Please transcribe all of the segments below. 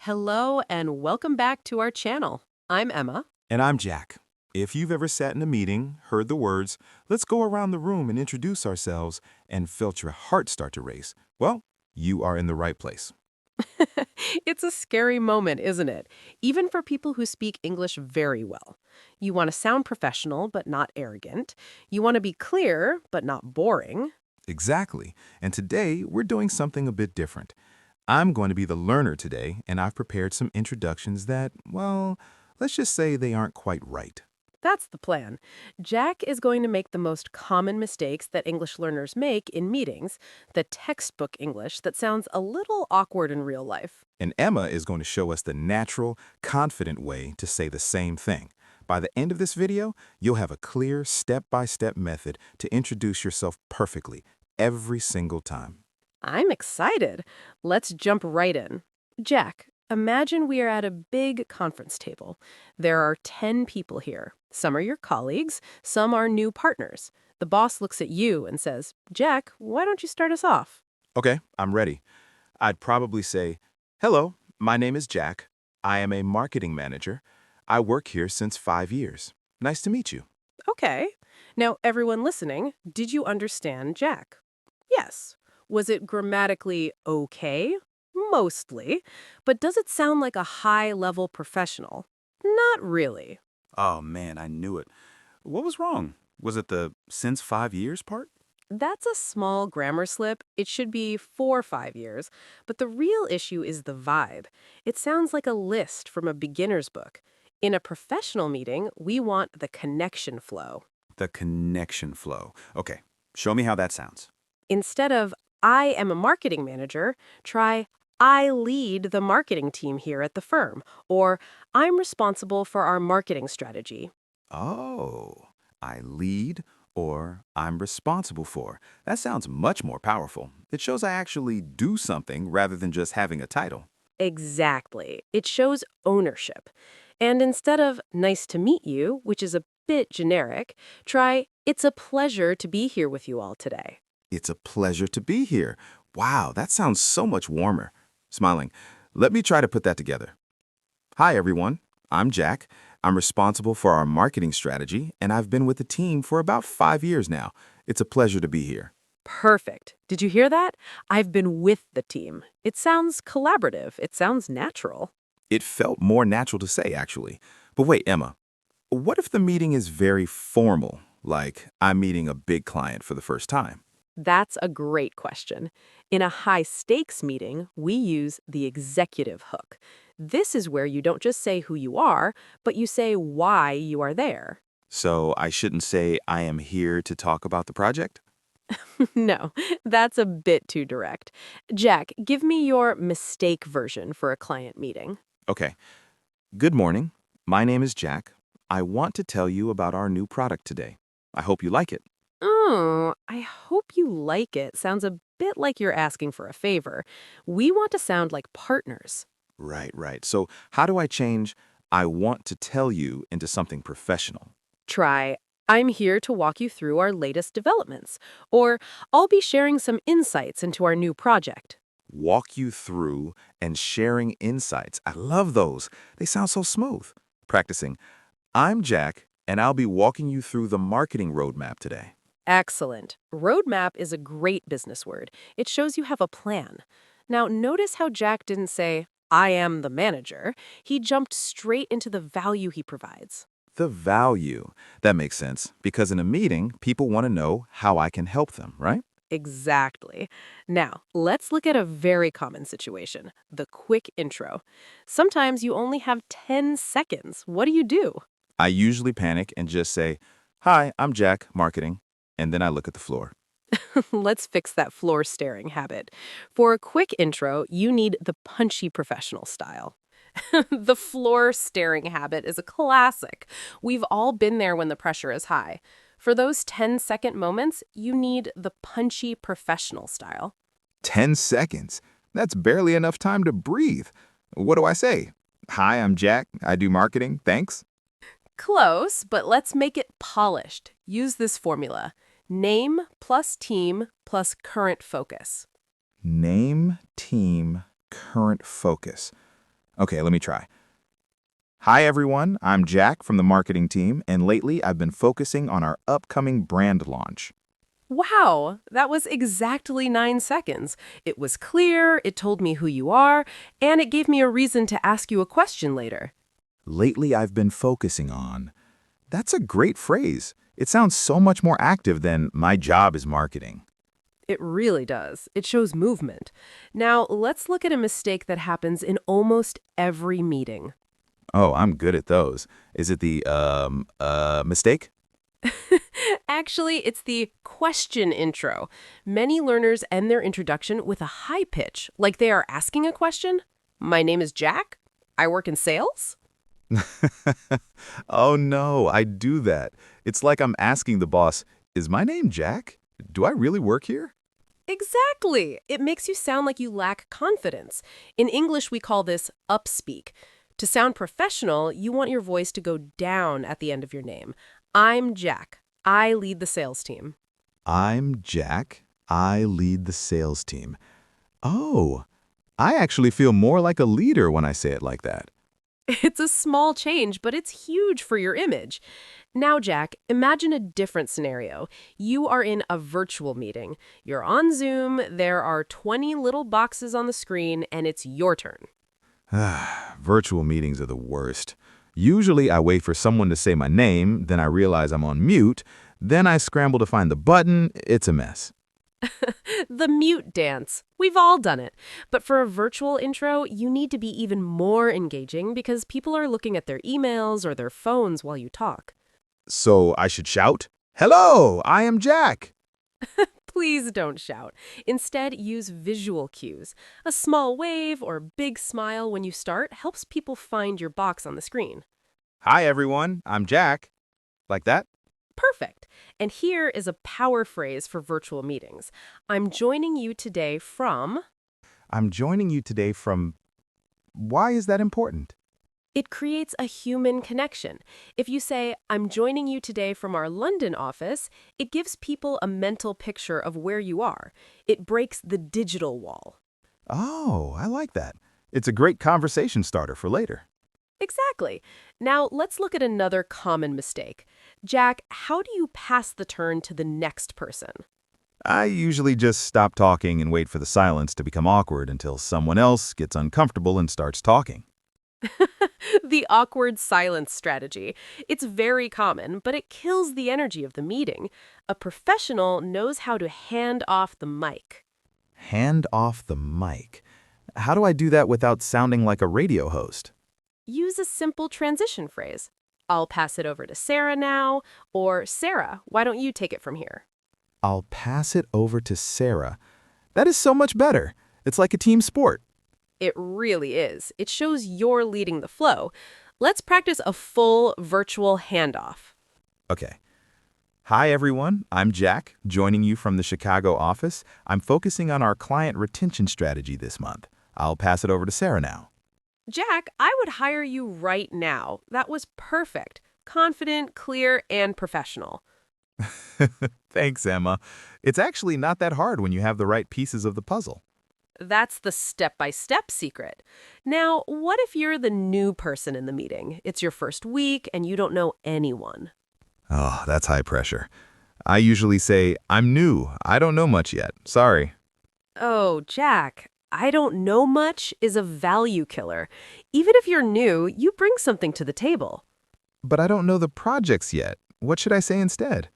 Hello and welcome back to our channel. I'm Emma. And I'm Jack. If you've ever sat in a meeting, heard the words, let's go around the room and introduce ourselves, and felt your heart start to race, well, you are in the right place. It's a scary moment, isn't it? Even for people who speak English very well. You want to sound professional, but not arrogant. You want to be clear, but not boring. Exactly. And today, we're doing something a bit different. I'm going to be the learner today, and I've prepared some introductions that, well, let's just say they aren't quite right. That's the plan. Jack is going to make the most common mistakes that English learners make in meetings, the textbook English that sounds a little awkward in real life. And Emma is going to show us the natural, confident way to say the same thing. By the end of this video, you'll have a clear step-by-step method to introduce yourself perfectly every single time. I'm excited. Let's jump right in. Jack, imagine we are at a big conference table. There are 10 people here. Some are your colleagues, some are new partners. The boss looks at you and says, Jack, why don't you start us off? Okay, I'm ready. I'd probably say, hello, my name is Jack. I am a marketing manager. I work here since 5 years. Nice to meet you. Okay. Now, everyone listening, did you understand Jack? Yes. Was it grammatically okay? Mostly. But does it sound like a high-level professional? Not really. Oh man, I knew it. What was wrong? Was it the since 5 years part? That's a small grammar slip. It should be 4 or 5 years. But the real issue is the vibe. It sounds like a list from a beginner's book. In a professional meeting, we want the connection flow. The connection flow. Okay, show me how that sounds. Instead of, I am a marketing manager, try, I lead the marketing team here at the firm, or I'm responsible for our marketing strategy. Oh, I lead or I'm responsible for. That sounds much more powerful. It shows I actually do something rather than just having a title. Exactly. It shows ownership. And instead of nice to meet you, which is a bit generic, try it's a pleasure to be here with you all today. It's a pleasure to be here. Wow, that sounds so much warmer. Smiling. Let me try to put that together. Hi, everyone. I'm Jack. I'm responsible for our marketing strategy, and I've been with the team for about 5 years now. It's a pleasure to be here. Perfect. Did you hear that? I've been with the team. It sounds collaborative. It sounds natural. It felt more natural to say, actually. But wait, Emma, what if the meeting is very formal, like I'm meeting a big client for the first time? That's a great question. In a high-stakes meeting, we use the executive hook. This is where you don't just say who you are, but you say why you are there. So I shouldn't say I am here to talk about the project? No, that's a bit too direct. Jack, give me your mistake version for a client meeting. Okay. Good morning. My name is Jack. I want to tell you about our new product today. I hope you like it. Oh, I hope you like it. Sounds a bit like you're asking for a favor. We want to sound like partners. Right, right. So how do I change I want to tell you into something professional? Try, I'm here to walk you through our latest developments, or I'll be sharing some insights into our new project. Walk you through and sharing insights. I love those. They sound so smooth. Practicing. I'm Jack, and I'll be walking you through the marketing roadmap today. Excellent. Roadmap is a great business word. It shows you have a plan. Now, notice how Jack didn't say, I am the manager. He jumped straight into the value he provides. The value. That makes sense, because in a meeting, people want to know how I can help them, right? Exactly. Now, let's look at a very common situation, the quick intro. Sometimes you only have 10 seconds. What do? I usually panic and just say, Hi, I'm Jack, marketing, and then I look at the floor. Let's fix that floor staring habit. For a quick intro, you need the punchy professional style. The floor staring habit is a classic. We've all been there when the pressure is high. For those 10-second moments, you need the punchy professional style. 10 seconds. That's barely enough time to breathe. What do I say? Hi, I'm Jack. I do marketing. Thanks. Close, but let's make it polished. Use this formula. Name plus team plus current focus. Name, team, current focus. Okay, let me try. Hi, everyone. I'm Jack from the marketing team, and lately I've been focusing on our upcoming brand launch. Wow, that was exactly 9 seconds. It was clear, it told me who you are, and it gave me a reason to ask you a question later. Lately I've been focusing on. That's a great phrase. It sounds so much more active than my job is marketing. It really does. It shows movement. Now, let's look at a mistake that happens in almost every meeting. Oh, I'm good at those. Is it the, mistake? Actually, it's the question intro. Many learners end their introduction with a high pitch, like they are asking a question. My name is Jack. I work in sales. Oh no, I do that. It's like I'm asking the boss, is my name Jack? Do I really work here? Exactly. It makes you sound like you lack confidence. In English, we call this upspeak. To sound professional, you want your voice to go down at the end of your name. I'm Jack. I lead the sales team. I'm Jack. I lead the sales team. Oh, I actually feel more like a leader when I say it like that. It's a small change, but it's huge for your image. Now, Jack, imagine a different scenario. You are in a virtual meeting. You're on Zoom, there are 20 little boxes on the screen, and it's your turn. Virtual meetings are the worst. Usually I wait for someone to say my name, then I realize I'm on mute, then I scramble to find the button. It's a mess. The mute dance. We've all done it. But for a virtual intro, you need to be even more engaging because people are looking at their emails or their phones while you talk. So I should shout, "Hello, I am Jack." Please don't shout. Instead, use visual cues. A small wave or big smile when you start helps people find your box on the screen. Hi everyone, I'm Jack. Like that? Perfect. And here is a power phrase for virtual meetings. I'm joining you today from. I'm joining you today from. Why is that important? It creates a human connection. If you say, I'm joining you today from our London office, it gives people a mental picture of where you are. It breaks the digital wall. Oh, I like that. It's a great conversation starter for later. Exactly. Now, let's look at another common mistake. Jack, how do you pass the turn to the next person? I usually just stop talking and wait for the silence to become awkward until someone else gets uncomfortable and starts talking. The awkward silence strategy. It's very common, but it kills the energy of the meeting. A professional knows how to hand off the mic. Hand off the mic. How do I do that without sounding like a radio host? Use a simple transition phrase. I'll pass it over to Sarah now, or Sarah, why don't you take it from here? I'll pass it over to Sarah. That is so much better. It's like a team sport. It really is. It shows you're leading the flow. Let's practice a full virtual handoff. Okay. Hi, everyone. I'm Jack, joining you from the Chicago office. I'm focusing on our client retention strategy this month. I'll pass it over to Sarah now. Jack, I would hire you right now. That was perfect. Confident, clear, and professional. Thanks, Emma. It's actually not that hard when you have the right pieces of the puzzle. That's the step-by-step secret. Now, what if you're the new person in the meeting? It's your first week and you don't know anyone. Oh, that's high pressure. I usually say, I'm new. I don't know much yet. Sorry. Oh, Jack, I don't know much is a value killer. Even if you're new, you bring something to the table. But I don't know the projects yet. What should I say instead?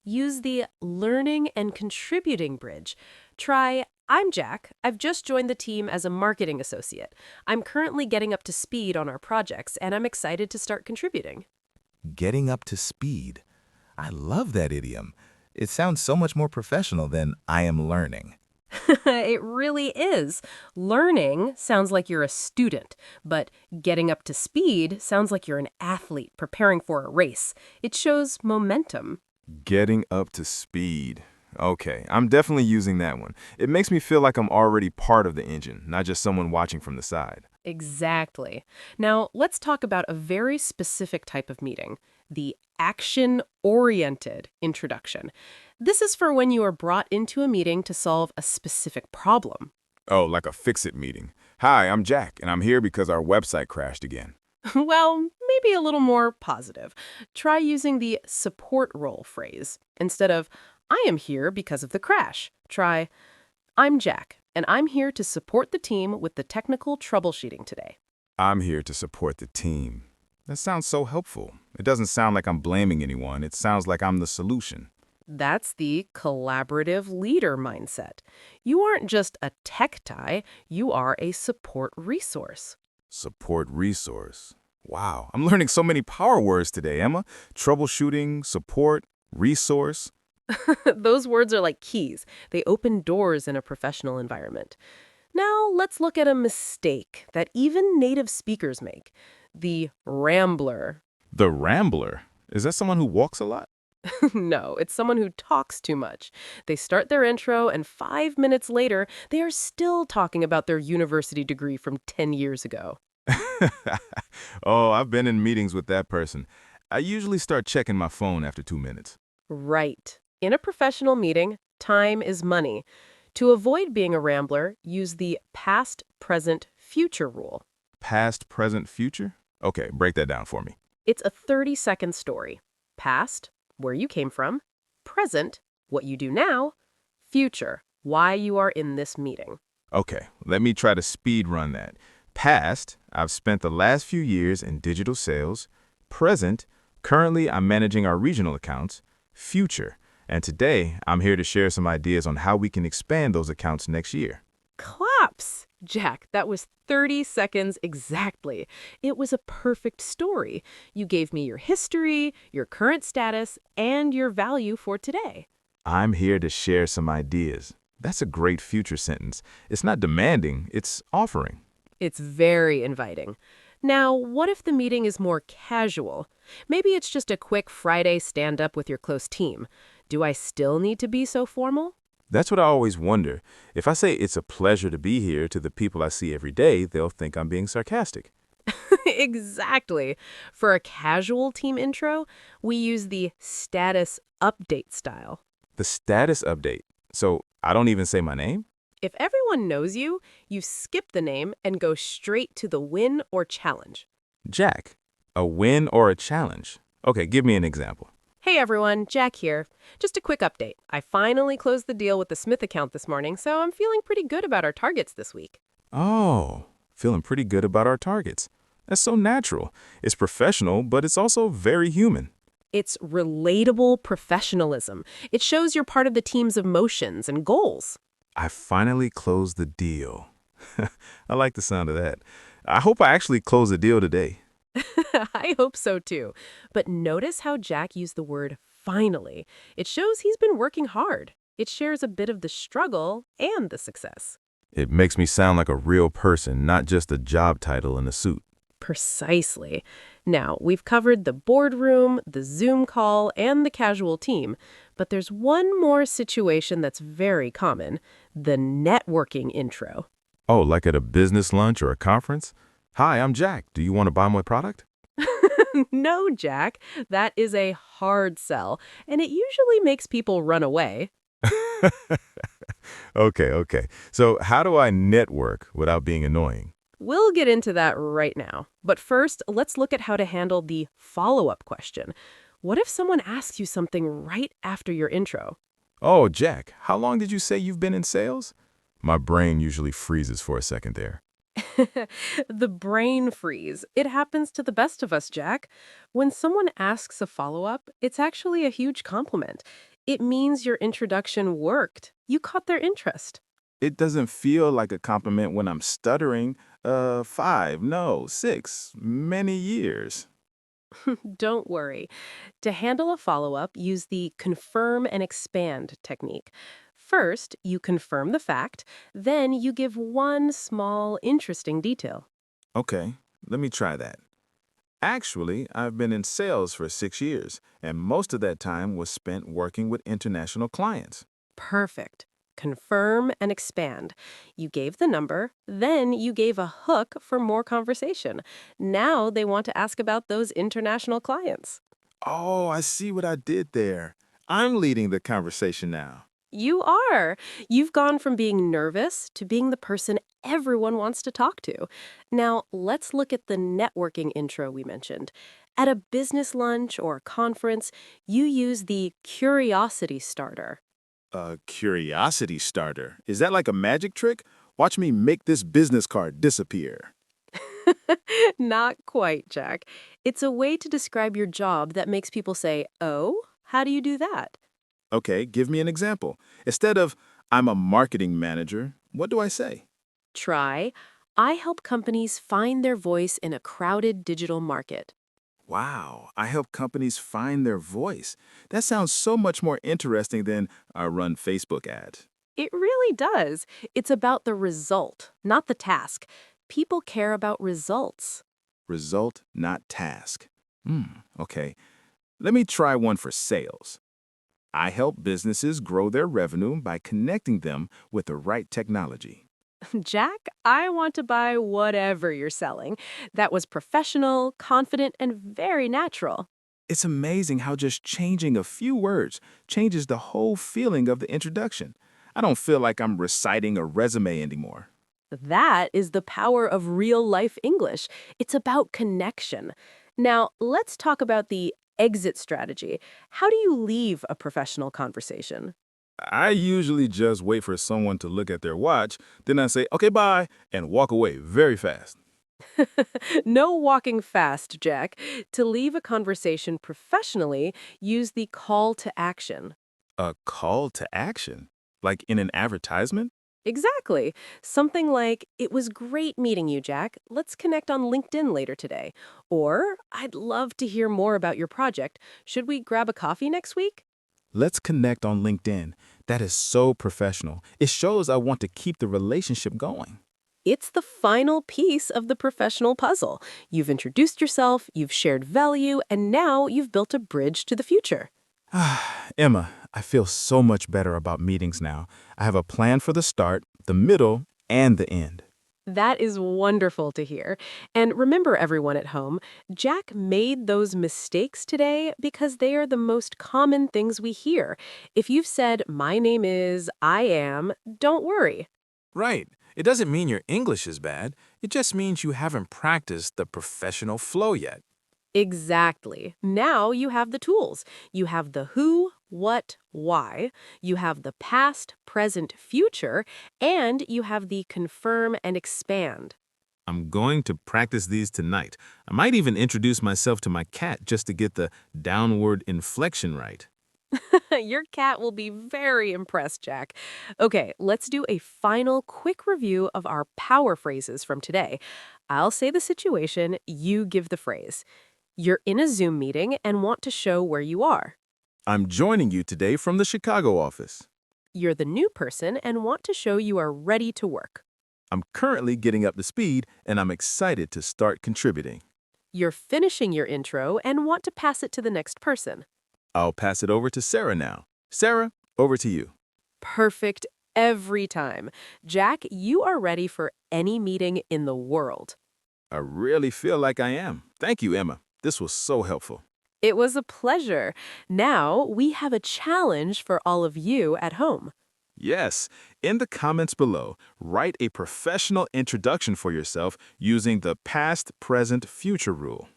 Use the learning and contributing bridge. Try, I'm Jack. I've just joined the team as a marketing associate. I'm currently getting up to speed on our projects, and I'm excited to start contributing. Getting up to speed. I love that idiom. It sounds so much more professional than I am learning. It really is. Learning sounds like you're a student, but getting up to speed sounds like you're an athlete preparing for a race. It shows momentum. Getting up to speed. Okay, I'm definitely using that one. It makes me feel like I'm already part of the engine, not just someone watching from the side. Exactly. Now, let's talk about a very specific type of meeting, the action-oriented introduction. This is for when you are brought into a meeting to solve a specific problem. Oh, like a fix-it meeting. Hi, I'm Jack, and I'm here because our website crashed again. Well, maybe a little more positive. Try using the support role phrase. Instead of, I am here because of the crash, try, I'm Jack, and I'm here to support the team with the technical troubleshooting today. I'm here to support the team. That sounds so helpful. It doesn't sound like I'm blaming anyone. It sounds like I'm the solution. That's the collaborative leader mindset. You aren't just a tech guy, you are a support resource. Support resource. Wow, I'm learning so many power words today, Emma. Troubleshooting, support, resource. Those words are like keys. They open doors in a professional environment. Now, let's look at a mistake that even native speakers make. The rambler. The Rambler. Is that someone who walks a lot? No, it's someone who talks too much. They start their intro, and 5 minutes later, they are still talking about their university degree from 10 years ago. Oh, I've been in meetings with that person. I usually start checking my phone after 2 minutes. Right. In a professional meeting, time is money. To avoid being a rambler, use the past, present, future rule. Past, present, future? Okay, break that down for me. It's a 30-second story. Past, where you came from. Present, what you do now. Future, why you are in this meeting. Okay, let me try to speed run that. Past, I've spent the last few years in digital sales. Present, currently I'm managing our regional accounts. Future, and today I'm here to share some ideas on how we can expand those accounts next year. Claps! Jack, that was 30 seconds exactly. It was a perfect story. You gave me your history, your current status, and your value for today. I'm here to share some ideas. That's a great future sentence. It's not demanding, it's offering. It's very inviting. Now, what if the meeting is more casual? Maybe it's just a quick Friday stand-up with your close team. Do I still need to be so formal? That's what I always wonder. If I say it's a pleasure to be here to the people I see every day, they'll think I'm being sarcastic. Exactly. For a casual team intro, we use the status update style. The status update. So I don't even say my name? If everyone knows you, you skip the name and go straight to the win or challenge. Jack. A win or a challenge? Okay, give me an example. Hey everyone, Jack here. Just a quick update. I finally closed the deal with the Smith account this morning, so I'm feeling pretty good about our targets this week. Oh, feeling pretty good about our targets. That's so natural. It's professional, but it's also very human. It's relatable professionalism. It shows you're part of the team's emotions and goals. I finally closed the deal. I like the sound of that. I hope I actually close the deal today. I hope so too. But notice how Jack used the word finally. It shows he's been working hard. It shares a bit of the struggle and the success. It makes me sound like a real person, not just a job title in a suit. Precisely. Now, we've covered the boardroom, the Zoom call, and the casual team, but there's one more situation that's very common, the networking intro. Oh, like at a business lunch or a conference? Hi, I'm Jack. Do you want to buy my product? No, Jack, that is a hard sell, and it usually makes people run away. Okay. So how do I network without being annoying? We'll get into that right now. But first, let's look at how to handle the follow-up question. What if someone asks you something right after your intro? Oh, Jack, how long did you say you've been in sales? My brain usually freezes for a second there. The brain freeze. It happens to the best of us, Jack. When someone asks a follow-up, it's actually a huge compliment. It means your introduction worked. You caught their interest. It doesn't feel like a compliment when I'm stuttering. 5, no, 6, many years. Don't worry. To handle a follow-up, use the confirm and expand technique. First, you confirm the fact, then you give one small, interesting detail. Okay, let me try that. Actually, I've been in sales for 6 years, and most of that time was spent working with international clients. Perfect. Confirm and expand. You gave the number, then you gave a hook for more conversation. Now they want to ask about those international clients. Oh, I see what I did there. I'm leading the conversation now. You are. You've gone from being nervous to being the person everyone wants to talk to. Now, let's look at the networking intro we mentioned. At a business lunch or a conference, you use the curiosity starter. A curiosity starter. Is that like a magic trick? Watch me make this business card disappear. Not quite, Jack. It's a way to describe your job that makes people say, "Oh, how do you do that?" Okay, give me an example. Instead of, I'm a marketing manager, what do I say? Try, "I help companies find their voice in a crowded digital market." Wow, I help companies find their voice. That sounds so much more interesting than I run Facebook ads. It really does. It's about the result, not the task. People care about results. Result, not task. Okay. Let me try one for sales. I help businesses grow their revenue by connecting them with the right technology. Jack, I want to buy whatever you're selling. That was professional, confident, and very natural. It's amazing how just changing a few words changes the whole feeling of the introduction. I don't feel like I'm reciting a resume anymore. That is the power of real life English. It's about connection. Now, let's talk about the exit strategy. How do you leave a professional conversation? I usually just wait for someone to look at their watch, then I say, okay, bye, and walk away very fast. No walking fast, Jack. To leave a conversation professionally, use the call to action. A call to action? Like in an advertisement? Exactly. Something like, "It was great meeting you, Jack. Let's connect on LinkedIn later today." Or, "I'd love to hear more about your project. Should we grab a coffee next week?" Let's connect on LinkedIn. That is so professional. It shows I want to keep the relationship going. It's the final piece of the professional puzzle. You've introduced yourself, you've shared value, and now you've built a bridge to the future. Emma, I feel so much better about meetings now. I have a plan for the start, the middle, and the end. That is wonderful to hear. And remember, everyone at home, Jack made those mistakes today because they are the most common things we hear. If you've said, "My name is, I am," don't worry. Right. It doesn't mean your English is bad. It just means you haven't practiced the professional flow yet. Exactly. Now you have the tools. You have the who, what, why. You have the past, present, future, and you have the confirm and expand. I'm going to practice these tonight. I might even introduce myself to my cat just to get the downward inflection right. Your cat will be very impressed, Jack. Okay, let's do a final quick review of our power phrases from today. I'll say the situation, you give the phrase. You're in a Zoom meeting and want to show where you are. I'm joining you today from the Chicago office. You're the new person and want to show you are ready to work. I'm currently getting up to speed, and I'm excited to start contributing. You're finishing your intro and want to pass it to the next person. I'll pass it over to Sarah now. Sarah, over to you. Perfect every time. Jack, you are ready for any meeting in the world. I really feel like I am. Thank you, Emma. This was so helpful. It was a pleasure. Now we have a challenge for all of you at home. Yes, in the comments below, write a professional introduction for yourself using the past, present, future rule.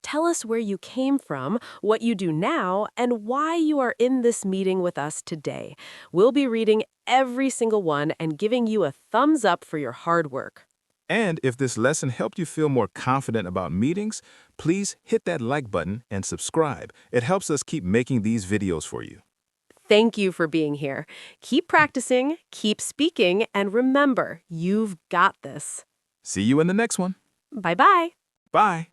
Tell us where you came from, what you do now, and why you are in this meeting with us today. We'll be reading every single one and giving you a thumbs up for your hard work. And if this lesson helped you feel more confident about meetings, please hit that like button and subscribe. It helps us keep making these videos for you. Thank you for being here. Keep practicing, keep speaking, and remember, you've got this. See you in the next one. Bye-bye. Bye.